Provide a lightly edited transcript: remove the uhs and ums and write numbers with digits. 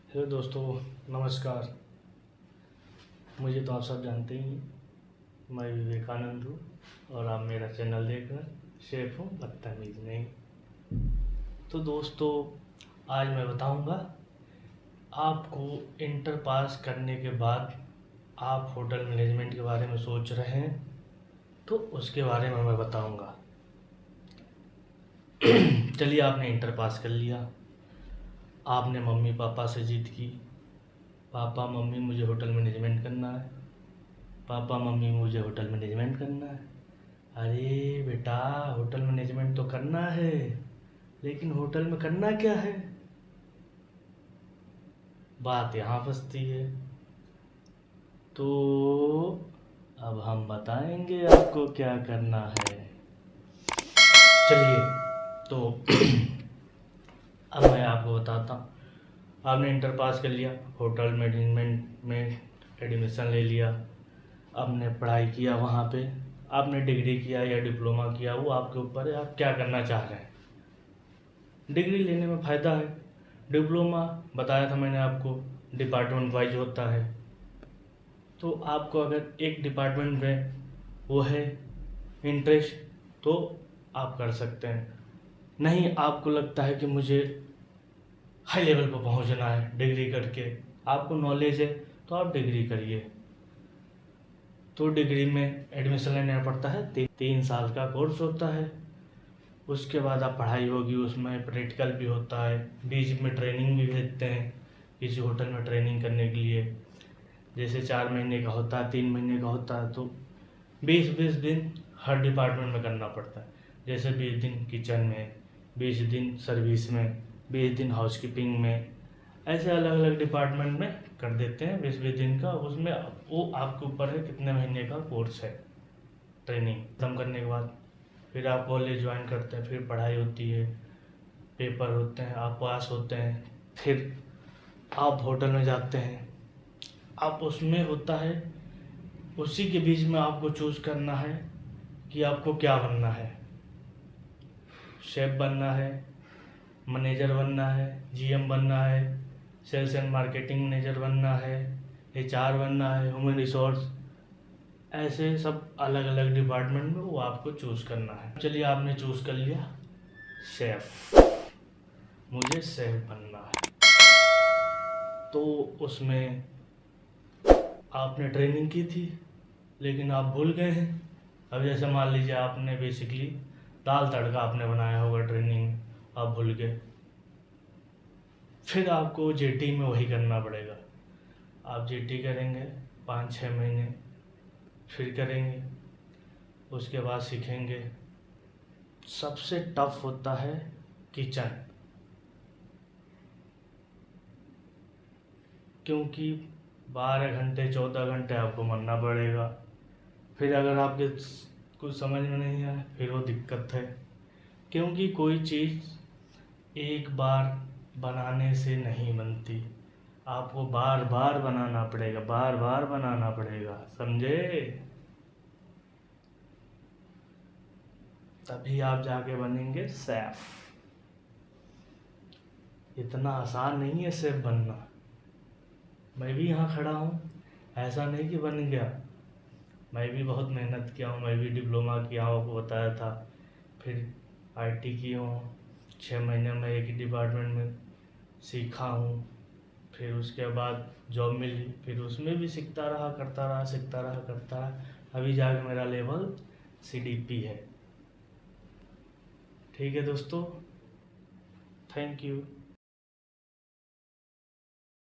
Hello दोस्तों, नमस्कार। मुझे तो आप सब जानते ही हैं, मैं विवेकानंद हूँ और आप मेरा चैनल देख रहे हैं शेफ हूँ बदतमीज नहीं। तो दोस्तों, आज मैं बताऊँगा आपको इंटर पास करने के बाद आप होटल मैनेजमेंट के बारे में सोच रहे हैं तो उसके बारे में मैं बताऊँगा। चलिए, आपने इंटर पास कर लिया, आपने मम्मी पापा से जिद की, पापा मम्मी मुझे होटल मैनेजमेंट करना है, पापा मम्मी मुझे होटल मैनेजमेंट करना है। अरे बेटा, होटल मैनेजमेंट तो करना है, लेकिन होटल में करना क्या है? बात यहाँ फंसती है। तो अब हम बताएंगे आपको क्या करना है। चलिए, तो अब मैं आपको बताता हूँ। आपने इंटर पास कर लिया, होटल मैनेजमेंट में एडमिशन ले लिया, आपने पढ़ाई किया, वहाँ पे आपने डिग्री किया या डिप्लोमा किया, वो आपके ऊपर है, आप क्या करना चाह रहे हैं। डिग्री लेने में फ़ायदा है, डिप्लोमा बताया था मैंने आपको डिपार्टमेंट वाइज होता है। तो आपको अगर एक डिपार्टमेंट में वो है इंटरेस्ट तो आप कर सकते हैं। नहीं, आपको लगता है कि मुझे हाई लेवल पर पहुंचना है डिग्री करके, आपको नॉलेज है तो आप डिग्री करिए। तो डिग्री में एडमिशन लेना पड़ता है, 3 साल का कोर्स होता है। उसके बाद आप पढ़ाई होगी, उसमें प्रैक्टिकल भी होता है, बीच में ट्रेनिंग भी भेजते हैं किसी होटल में ट्रेनिंग करने के लिए। जैसे 4 महीने का होता है, 3 महीने का होता है, तो 20-20 दिन हर डिपार्टमेंट में करना पड़ता है। जैसे 20 दिन किचन में, 20 दिन सर्विस में, 20 दिन हाउसकीपिंग में, ऐसे अलग अलग डिपार्टमेंट में कर देते हैं 20-20 दिन का। उसमें वो आपके ऊपर है कितने महीने का कोर्स है। ट्रेनिंग खत्म करने के बाद फिर आप कॉलेज ज्वाइन करते हैं, फिर पढ़ाई होती है, पेपर होते हैं, आप पास होते हैं, फिर आप होटल में जाते हैं। आप उसमें होता है, उसी के बीच में आपको चूज़ करना है कि आपको क्या बनना है। शेफ बनना है, मैनेजर बनना है, जीएम बनना है, सेल्स एंड मार्केटिंग मैनेजर बनना है, एचआर बनना है, ह्यूमन रिसोर्स, ऐसे सब अलग अलग डिपार्टमेंट में वो आपको चूज़ करना है। चलिए, आपने चूज़ कर लिया शेफ, मुझे शेफ बनना है। तो उसमें आपने ट्रेनिंग की थी, लेकिन आप भूल गए हैं। अब जैसे मान लीजिए आपने बेसिकली दाल तड़का आपने बनाया होगा ट्रेनिंग में, आप भूल गए, फिर आपको जेटी में वही करना पड़ेगा। आप जेटी करेंगे 5-6 महीने, फिर करेंगे, उसके बाद सीखेंगे। सबसे टफ होता है किचन, क्योंकि 12 घंटे 14 घंटे आपको मरना पड़ेगा। फिर अगर आपके कुछ समझ में नहीं आए फिर वो दिक्कत है, क्योंकि कोई चीज़ एक बार बनाने से नहीं बनती, आपको बार बार बनाना पड़ेगा, बार बार बनाना पड़ेगा, समझे? तभी आप जाके बनेंगे शेफ। इतना आसान नहीं है शेफ बनना। मैं भी यहाँ खड़ा हूँ, ऐसा नहीं कि बन गया, मैं भी बहुत मेहनत किया हूँ, मैं भी डिप्लोमा किया हूँ, आपको बताया था, फिर आईटी की हूँ, 6 महीने में एक ही डिपार्टमेंट में सीखा हूँ, फिर उसके बाद जॉब मिली, फिर उसमें भी सीखता रहा, करता रहा, सीखता रहा, करता रहा, अभी जाके मेरा लेवल सीडीपी है। ठीक है दोस्तों, थैंक यू।